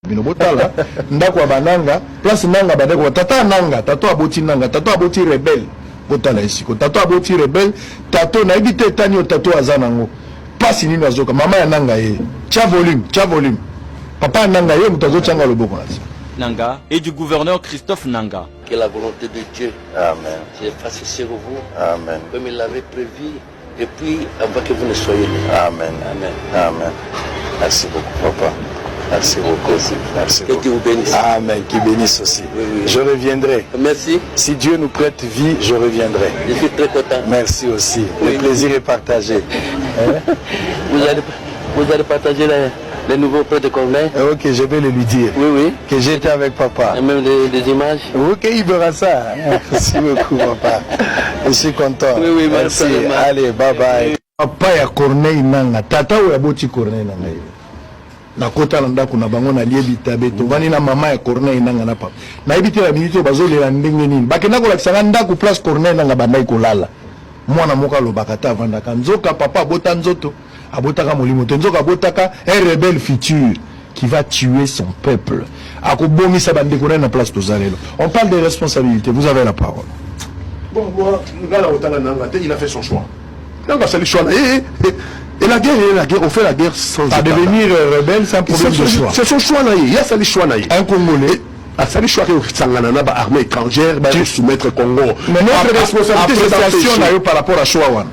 Binobotala, ndako wa bananga, place nanga badeko, tata nanga, tato aboti nanga, tato aboti rebelle, botala esiko, tato aboti rebelle, tato na ebite tani o tato azanango, pasi nini azoka, mama ya nanga ye, tia volume, papa nanga ye, mutazo changa loboko nasi. Nanga et du gouverneur Christophe Nanga. Que la volonté de Dieu Amen. se fasse sur vous, Amen. comme il l'avait prévu, depuis avant que vous ne soyez nés. Amen. Amen. Amen. Merci beaucoup, papa. Merci beaucoup. Merci Que beaucoup. Dieu vous bénisse. Amen. Qui bénisse aussi. Oui, oui. Je reviendrai. Merci. Si Dieu nous prête vie, je reviendrai. Je suis très content. Merci aussi. Oui. Le plaisir est partagé. Vous allez partager les nouveaux prêts de Corneille. Ok, je vais le lui dire. Oui, oui. Que j'étais avec papa. Et même des images. Ok, il verra ça. Merci beaucoup, papa. Je suis content. Oui, oui, merci. merci. Allez, bye bye. Papa ya Corneille nanga, tata ou ya boti Corneille nanga ye. Na kota na ndako na bango na liebi tabe to vani na mama ya Corneille nanga na papa. Na ebite la minute bazo le ndenge nini. Bakenda ko lakisa ndako place Corneille nanga bandai ko lala. Mwana moka lo bakata vandaka nzoka papa abota nzoto, abotaka molimo to nzoka abotaka un rebelle futur qui va tuer son peuple. Akobomisa bandeko na place tozalelo. On parle des responsabilités, vous avez la parole. Bon, moi, il a fait son choix. Donc, c'est le choix. Et la guerre, on fait la guerre sans À devenir rebelle, c'est un problème de choix. C'est son choix. Il y a ça, le choix. Un Congolais. Ça, le choix que Sanganana, l'armée étrangère, va soumettre le Congo. Mais notre responsabilité, c'est par rapport à choix.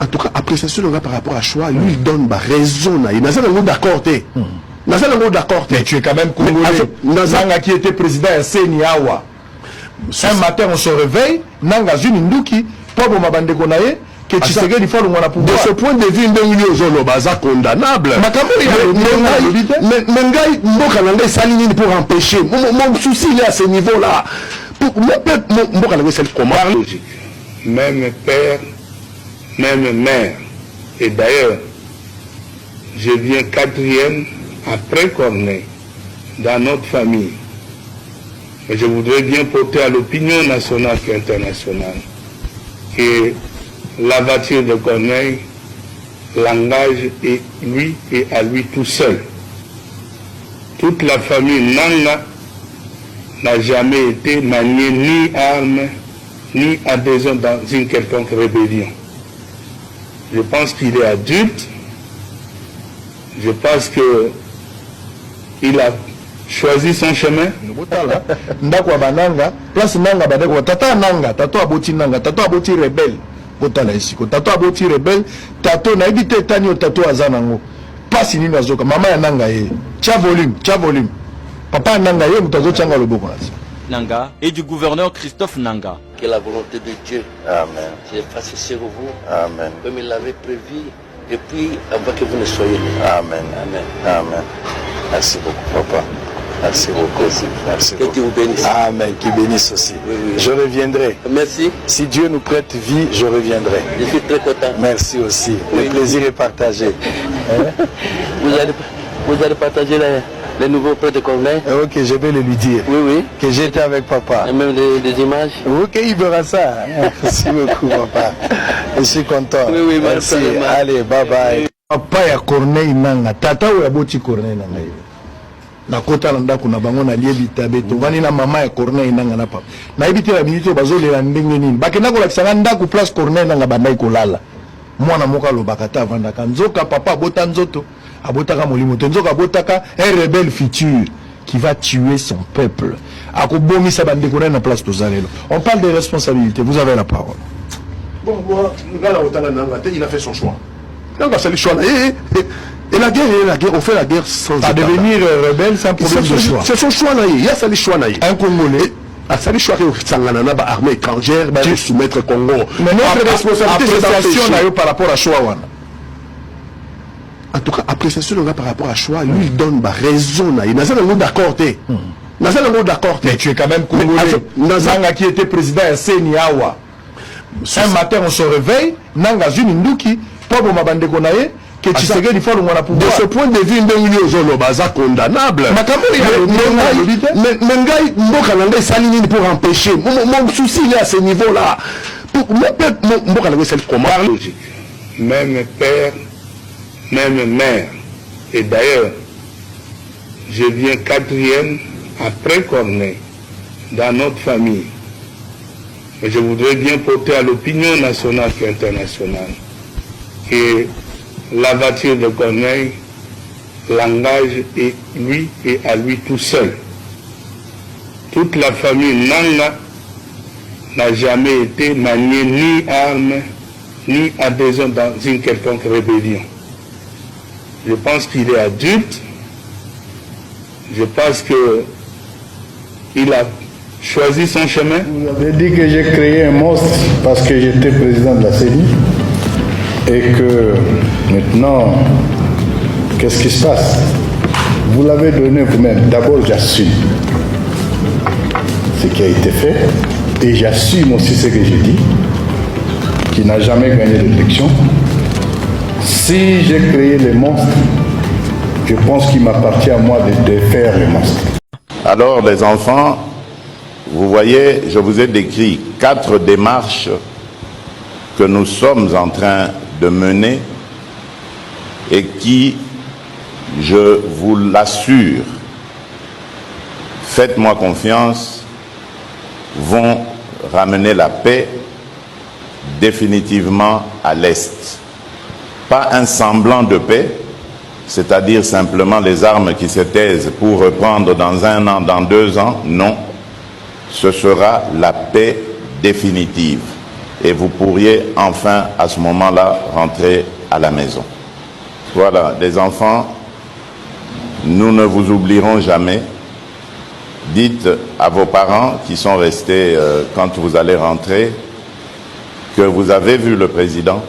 En tout cas, appréciation par rapport à choix, lui, il donne raison. Il n'a pas d'accord. D'accord. Mais tu es quand même Congolais. Nanga qui était président à Seniawa. Un matin, on se réveille, Nanga Zuninduki, Pobo Mabande Konaye, que tu sais qu'il faut le pouvoir. De ce point de vue, c'est condamnable. Mais Ngai, Mboka Salini pour empêcher. Mon souci il est à ce niveau-là. Mboka c'est comment? Logique. Même père, même mère. Et d'ailleurs, je viens quatrième après Corneille dans notre famille. Mais je voudrais bien porter à l'opinion nationale et internationale que l'aventure de Corneille l'engage et lui et à lui tout seul. Toute la famille Nanga n'a jamais été maniée ni arme ni adhésion dans une quelconque rébellion. Je pense qu'il est adulte. Je pense qu'il a choisi son chemin. Ndako wa bananga, place nanga badeko tata nanga, tato aboti nanga, tato aboti rebelle. Botala esiko, tato aboti rebelle, tato na ebite tani o tato azanango. Pasi nini azoka, mama ya nanga ye. Tia volume. Papa nanga ye mutazo changa loboko nasi. Nanga et du gouverneur Christophe Nanga. Que la volonté de Dieu Amen. se fasse sur vous, Amen. comme il l'avait prévu, depuis avant que vous ne soyez nés. Amen. Amen. Amen. Merci beaucoup, papa. Merci beaucoup. Merci Que beaucoup. Dieu vous bénisse. Amen. Qui bénisse aussi. Oui, oui. Je reviendrai. Merci. Si Dieu nous prête vie, je reviendrai. Je suis très content. Merci aussi. Oui. Le plaisir est partagé. Vous allez partager les nouveaux prêts de Corneille. Ok, je vais le lui dire. Oui, oui. Que j'étais avec papa. Et même des images. Ok, il verra ça. Merci beaucoup, papa. Je suis content. Oui, oui, merci. merci. Allez, bye bye. Papa ya Corneille nanga, tata ou ya boti Corneille nanga ye. Na kota na ndako na bango na liebi tabe to vani na mama ya Corneille nanga na papa. Na ebite la minute bazo le ndenge nini. Bakenda ko lakisa ndako place Corneille nanga bandai ko lala. Mwana moka lo bakata vandaka nzoka papa abota nzoto, abotaka molimo to nzoka abotaka un rebelle futur qui va tuer son peuple. Akobomisa bandeko na place tozalelo. On parle des responsabilités, vous avez la parole. Bon, moi, il a fait son choix. Donc, c'est le choix. Et la guerre, on fait la guerre sans À devenir rebelle, c'est un problème de choix. C'est son choix. Il y a ça, le choix. Un Congolais. Ça, le choix que Sanganana, l'armée étrangère, va soumettre le Congo. Mais notre responsabilité, c'est par rapport à choix. En tout cas, appréciation par rapport à choix, lui, il donne raison. Il n'a pas d'accord. Mais tu es quand même Congolais. Nanga qui était président à Seniawa. Un matin, on se réveille, Nanga Zuninduki, Pobo Mabande Konaye, que tu sais qu'il faut le pouvoir. De ce point de vue, c'est condamnable. Mais Ngai, Mboka Salini pour empêcher. Mon souci il est à ce niveau-là. Mboka c'est comment? Logique. Même père, même mère. Et d'ailleurs, je viens 4e après Corneille dans notre famille. Et je voudrais bien porter à l'opinion nationale et internationale que l'aventure de Corneille l'engage et lui et à lui tout seul. Toute la famille Nanga n'a jamais été maniée ni arme, ni adhésion dans une quelconque rébellion. Je pense qu'il est adulte. Je pense qu'il a choisi son chemin. Vous avez dit que j'ai créé un monstre parce que j'étais président de la CENI et que maintenant, qu'est-ce qui se passe? Vous l'avez donné vous-même. D'abord, j'assume ce qui a été fait et j'assume aussi ce que j'ai dit, qui n'a jamais gagné l'élection. Si j'ai créé les monstres, je pense qu'il m'appartient à moi de défaire les monstres. Alors les enfants, vous voyez, je vous ai décrit 4 démarches que nous sommes en train de mener et qui, je vous l'assure, faites-moi confiance, vont ramener la paix définitivement à l'Est. Pas un semblant de paix, c'est-à-dire simplement les armes qui se taisent pour reprendre dans 1 an, dans 2 ans, non. Ce sera la paix définitive. Et vous pourriez enfin, à ce moment-là, rentrer à la maison. Voilà, les enfants, nous ne vous oublierons jamais. Dites à vos parents qui sont restés quand vous allez rentrer que vous avez vu le président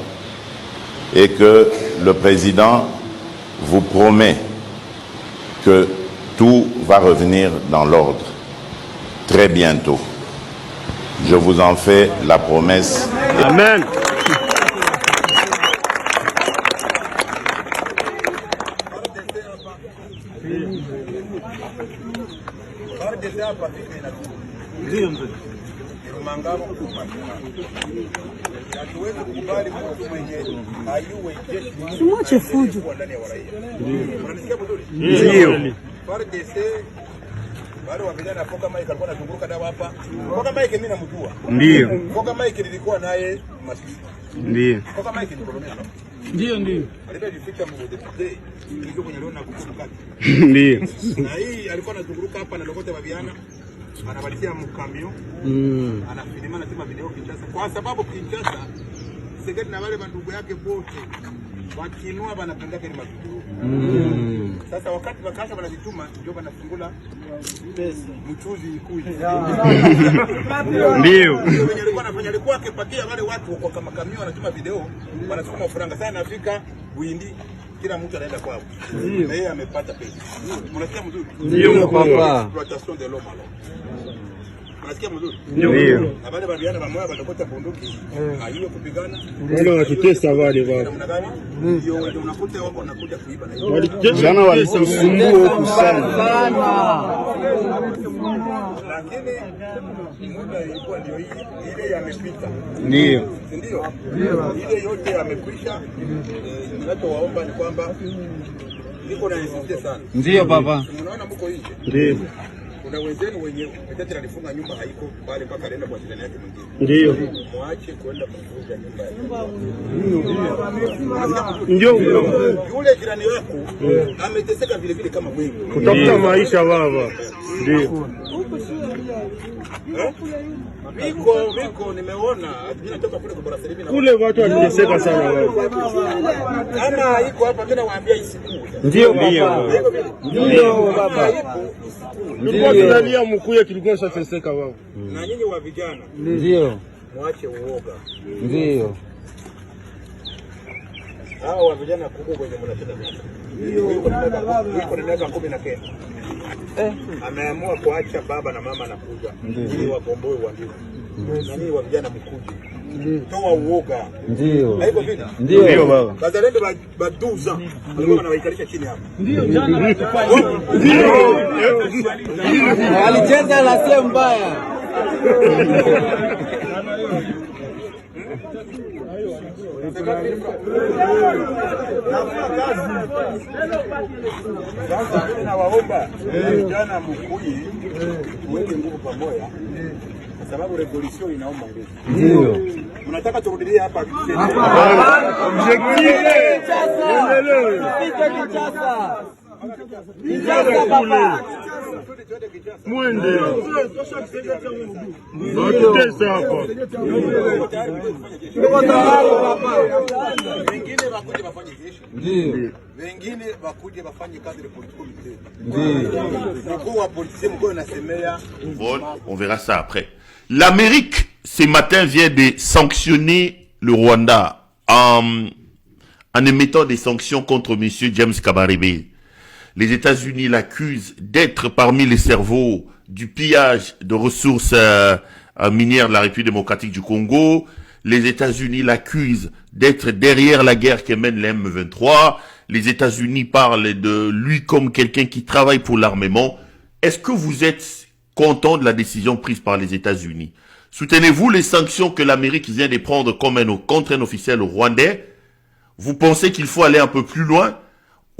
et que le président vous promet que tout va revenir dans l'ordre très bientôt. Je vous en fais la promesse. Amen. Simwache fujo. Wale wa vijana Foka Mike alikuwa anazunguka dawa hapa. Foka Mike mimi namjua. Ndio. Foka Mike nilikuwa naye Masisi. Ndio. Foka Mike ni kolonel. Ndio. Alipojificha mmoja ndio kwenye leo na kukuruka. Ndio. Na hii alikuwa anazunguka hapa na lokote wa vijana. Anabadilisha mkamio. Anafilima na sema video Kinshasa. Kwa sababu Kinshasa Segeti na wale bandugu yake wote wakinua wanapendaka ni mavideo. Sasa wakati wakasha wanajituma ndio wanafungula mchuzi ikuji. Ndio. Wenye alikuwa anafanya alikuwa akipakia wale watu kwa kama kamio wanatuma video wanasukuma franga sana Afrika Buindi kila mtu anaenda kwao. Na yeye amepata pesa. Mnasikia mzuri? Ndio papa. Exploitation de l'homme alors. Nasikia mzuri? Ndio. Na wale vijana wamoja wanakota bunduki. Hiyo kupigana. Wale wakitesa wale baba. Ndio unakuta wako wanakuja kuiba na hiyo. Walikutesa walisumbua huku sana. Lakini muda ilikuwa ndio hii ile yamepita. Ndio. Ndio. Ile yote yamekwisha. Ninachowaomba ni kwamba niko na insiste sana. Ndio baba. Unaona mko nje? Ndio. Kuna wenzenu wenye mtetezi alifunga nyumba haiko pale mpaka anaenda kwa jirani yake mwingine. Ndio. Muache kwenda kufunga nyumba. Ndio. Yule jirani wako ameteseka vile vile kama wewe. Kutafuta maisha baba. Ndio. Miko nimeona mimi natoka kule kwa Barcelona. Kule watu waliteseka sana baba. Kama iko hapa mimi nawaambia isiku. Ndio baba. Ndio baba. Tulikuwa tunalia mkuye kilikuwa shateseka baba. Na nyinyi wa vijana. Ndio. Muache uoga. Ndio. Hao wa vijana kuko kwenye mnacheza vita. Ndio. Yuko na miaka 19. Ameamua kuacha baba na mama anakuja ili wagomboe wandugu. Na nini wa vijana mkuje. Toa uoga. Ndio. Haiko vita? Ndio baba. Bazalendo ba 12 ans. Walikuwa wanawaikalisha chini hapa. Ndio jana. Alicheza la sehemu mbaya. Sasa nawaomba vijana mkuyi muweke nguvu pamoja, kwa sababu revolution inaomba nguvu. Ndio mnataka turudilie hapa Mwende. Watutesa hapa. wengine wakuje wafanye jeshi. Ndio. Wengine wakuje wafanye kazi ya politiko mtendo. Ndio. Mkuu wa polisi mkuu nasemea. On verra ça après. L'Amérique, ce matin, vient de sanctionner le Rwanda en émettant des sanctions contre M. James Kabarebe. Les États-Unis l'accusent d'être parmi les cerveaux du pillage de ressources minières de la République démocratique du Congo. Les États-Unis l'accusent d'être derrière la guerre que mène le M23. Les États-Unis parlent de lui comme quelqu'un qui travaille pour l'armement. Est-ce que vous êtes content de la décision prise par les États-Unis? Soutenez-vous les sanctions que l'Amérique vient de prendre contre un officiel rwandais? Vous pensez qu'il faut aller un peu plus loin?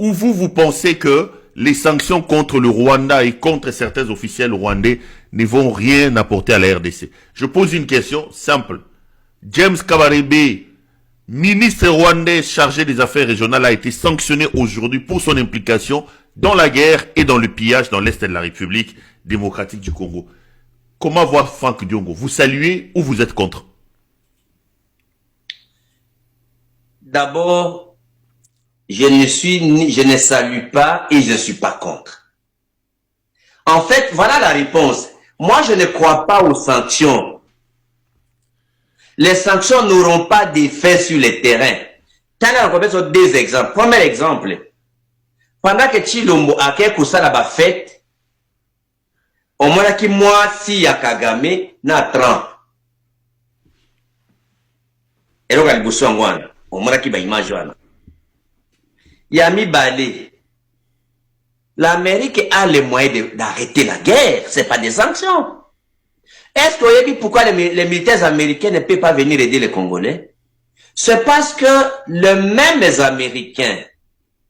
Ou vous pensez que les sanctions contre le Rwanda et contre certains officiels rwandais ne vont rien apporter à la RDC? Je pose une question simple. James Kabarebe, ministre rwandais chargé des affaires régionales, a été sanctionné aujourd'hui pour son implication dans la guerre et dans le pillage dans l'Est de la République démocratique du Congo. Comment voir Franck Diongo? Vous saluez ou vous êtes contre? D'abord, je ne salue pas et je ne suis pas contre. En fait, voilà la réponse. Moi, je ne crois pas aux sanctions. Les sanctions n'auront pas d'effet sur le terrain. T'as sur deux exemples. Premier exemple. Pendant que Chilombo a quelque chose à la fête, au moins qui moi si ya Kagame na 30. Et là, il y a au moins qui va image. Yami Balé. L'Amérique a les moyens d'arrêter la guerre. C'est pas des sanctions. Est-ce que vous avez dit pourquoi les militaires américains ne peuvent pas venir aider les Congolais? C'est parce que les mêmes Américains,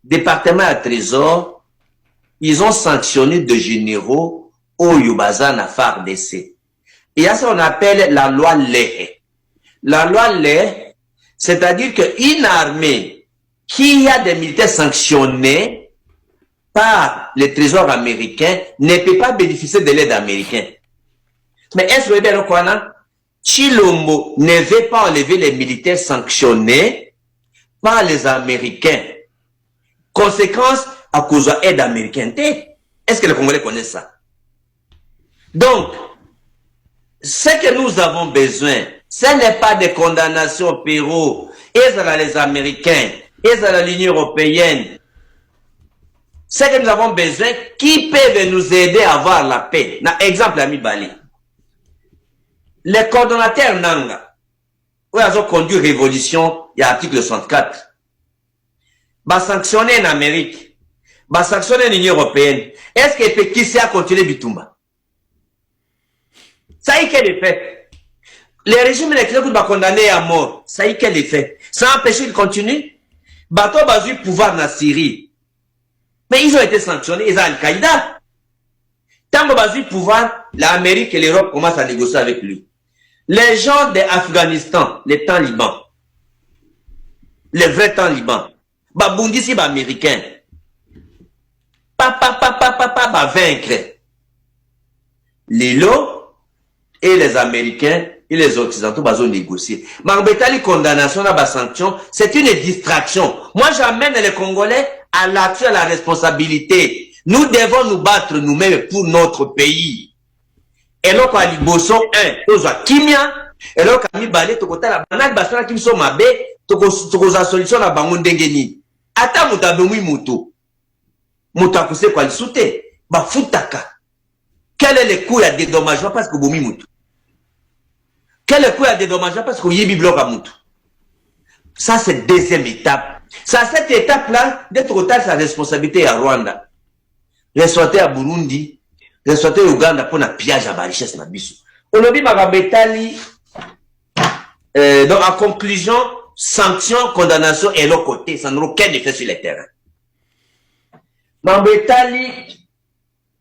département à trésor, ils ont sanctionné de généraux au Yubaza na FARDC. Il y a ce qu'on appelle la loi Lehe. La loi Lehe, c'est-à-dire qu'une armée qui a des militaires sanctionnés par les trésors américains ne peut pas bénéficier de l'aide américaine. Mais est-ce que vous savez Chilombo ne veut pas enlever les militaires sanctionnés par les Américains. Conséquence, à cause de l'aide américaine. Est-ce que les Congolais connaissent ça? Donc, ce que nous avons besoin, ce n'est pas de condamnations Pérou, et à les Américains, et à l'Union européenne. Ce que nous avons besoin, qui peut nous aider à avoir la paix? Exemple, ami Bali. Les coordonnateurs Nanga, où ils ont conduit révolution, il y a l'article 64. Va sanctionner en Amérique, va sanctionner l'Union européenne. Est-ce que peut qui sait continuer Bitumba? Ça y est quel effet? Les régimes électoraux qui vont condamner à mort, ça y est quel effet? Ça empêche qu'ils continuent? Bateau a eu pouvoir en Syrie. Mais ils ont été sanctionnés, ils ont Al-Qaïda. Tant qu'ils ont eu pouvoir, l'Amérique et l'Europe commencent à négocier avec lui. Les gens d'Afghanistan, les talibans, les vrais talibans, Babundi si américain, va vaincre. Les lots et les Américains et les Occidentaux vont négocier. Marbetali condamnation à la sanction, c'est une distraction. Moi, j'amène les Congolais à l'action, à la responsabilité. Nous devons nous battre nous-mêmes pour notre pays. Et là, quand il bosse un, tous à Kimia, et là, quand il balait, tout côté la banane, baston à Kimso Mabe, tout la solution à Bangondengeni. Ata mutadoumi mutu. Mutakuse kwa l'soute, ba futaka. Quel est le coût à dédommagement parce que boumi mutu? Quel est le coût à dédommagement parce que yibi bloc à mutu? Ça, c'est deuxième étape. C'est à cette étape-là, d'être total sa responsabilité à Rwanda. Ressortir à Burundi, ressortir au Uganda pour un pillage à la richesse na biso. On a dit Magabetali, donc en conclusion, sanctions, condamnations et l'autre côté, ça n'aura aucun effet sur les terrains. Mambetali,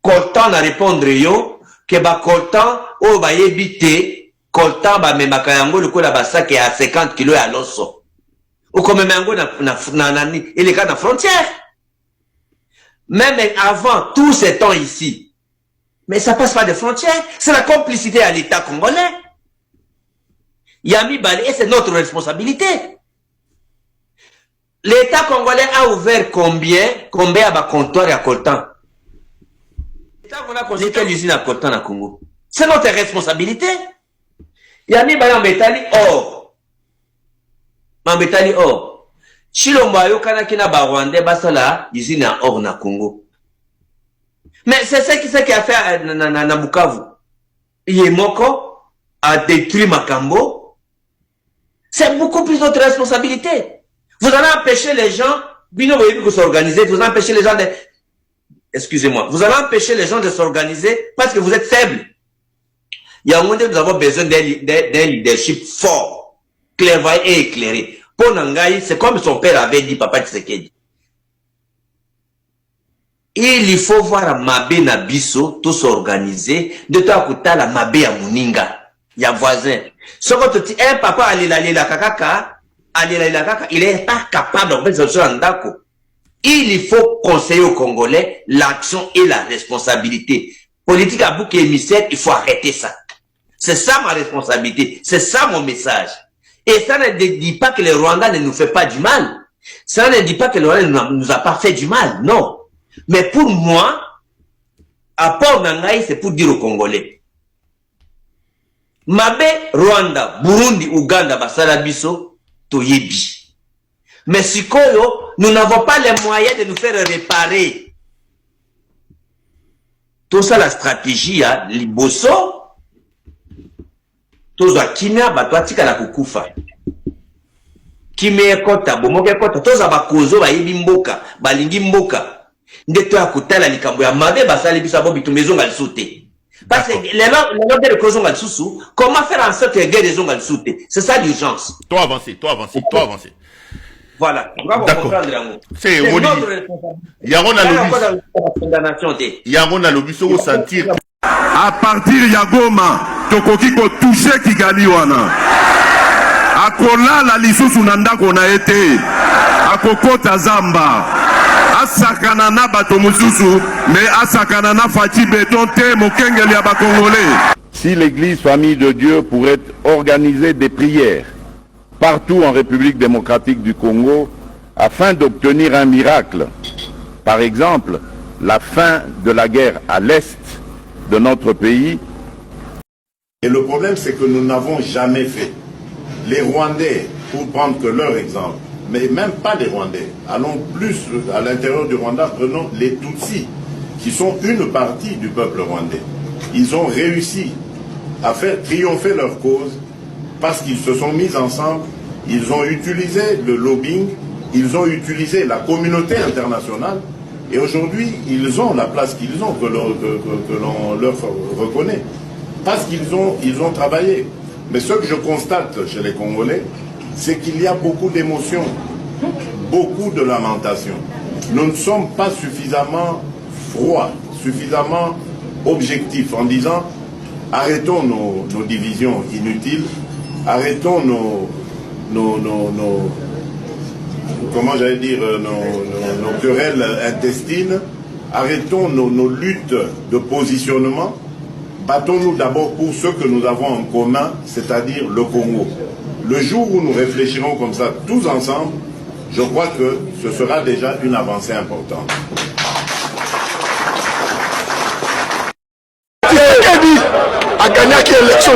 Coltan à répondre yo, que ba Coltan, oh ba yébité, Coltan ba memaka yango, le coup la basa qui est à 50 kilos à l'osso. Ou comme même yango il est dans la frontière. Même avant tous ces temps ici, mais ça passe pas de frontières, c'est la complicité à l'État congolais. Yami Balé, et c'est notre responsabilité. L'État congolais a ouvert combien à comptoir et à Coltan? L'État congolais a construit quelle usine à Coltan à Congo? C'est notre responsabilité. Yami Balé en Bétali, or. En Bétali, or. Chilombayo Kanakina Barwande, Basala, usine à or na Congo. Mais c'est ce qui a fait na Bukavu. Yemoko a détruit Makambo. C'est beaucoup plus notre responsabilité. Vous allez empêcher les gens, de s'organiser, vous empêchez les gens de... Excusez-moi, vous allez empêcher les gens de s'organiser parce que vous êtes faibles. Il y a un moment où nous avons besoin d'un leadership fort, clairvoyant et éclairé. Pour Nangaï, c'est comme son père avait dit, Papa Tshisekedi. Il faut voir Mabé Nabiso, tous s'organiser, de toi à côté la Mabé à Muninga. Il y a voisin. Ce que tu dis, un papa il est pas capable de faire ça en dako. Il faut conseiller aux Congolais l'action et la responsabilité. Politique à bouc et émissaire, il faut arrêter ça. C'est ça ma responsabilité. C'est ça mon message. Et ça ne dit pas que le Rwanda ne nous fait pas du mal. Ça ne dit pas que le Rwanda ne nous a pas fait du mal. Non. Mais pour moi, à part Nangaï, c'est pour dire aux Congolais. Mabe, Rwanda, Burundi, Ouganda, Basala Biso, Toyebi. Mais Sikoyo, nous n'avons pas les moyens de nous faire réparer. Tout ça, la stratégie, hein, Liboso, tout ça, Kimia, Batoatika, la Kukufa. Kimia, Kota, Bomoke, Kota, tout ça, Bakozo, Bayebi Mboka, Balingi Mboka. Ndeto ya Kutala, Likambo, ya Mabe, Basala Biso, Bobi, Tumezo, Galsoute. Parce que les gens de Kozongal Soussou, comment faire en sorte que les guerres des Zongal Souté? C'est ça l'urgence. Toi avancer. Voilà. D'accord. C'est notre responsabilité. Yaron a lobby sur sentir. À partir ya Goma, tokoki ko toucher Kigali wana. Akola la lisusu nanda kona été. Akokota Zamba. Asakana na bato mususu, mais asakana na fati beton te mokengeli ya ba Congolais. Si l'Église Famille de Dieu pourrait organiser des prières partout en République démocratique du Congo afin d'obtenir un miracle, par exemple la fin de la guerre à l'est de notre pays. Et le problème, c'est que nous n'avons jamais fait. Les Rwandais, pour prendre que leur exemple, mais même pas les Rwandais, allons plus à l'intérieur du Rwanda, prenons les Tutsis, qui sont une partie du peuple rwandais. Ils ont réussi à faire triompher leur cause parce qu'ils se sont mis ensemble, ils ont utilisé le lobbying, ils ont utilisé la communauté internationale, et aujourd'hui, ils ont la place qu'ils ont, que l'on leur reconnaît, parce qu'ils ont travaillé. Mais ce que je constate chez les Congolais, c'est qu'il y a beaucoup d'émotions, beaucoup de lamentations. Nous ne sommes pas suffisamment froids, suffisamment objectifs en disant arrêtons nos divisions inutiles, arrêtons comment j'allais dire, nos querelles intestines, arrêtons nos luttes de positionnement, battons-nous d'abord pour ce que nous avons en commun, c'est-à-dire le Congo. Le jour où nous réfléchirons comme ça tous ensemble, je crois que ce sera déjà une avancée importante. Tshisekedi a gagné l'élection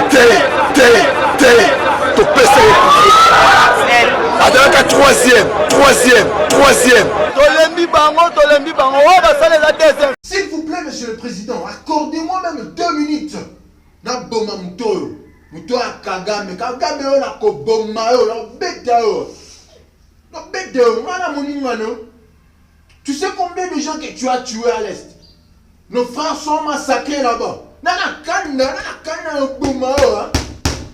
Adaka troisième. S'il vous plaît, monsieur le président, accordez-moi même 2 minutes. Na boma muto. Muto a Kagame o na ko boma yo, na beta yo. Na beta yo, mana moninga no. Tu sais combien de gens que tu as tués à l'est? Nos frères sont massacrés là-bas. Na kana boma yo.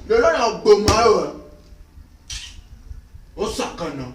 Le na boma yo. osakana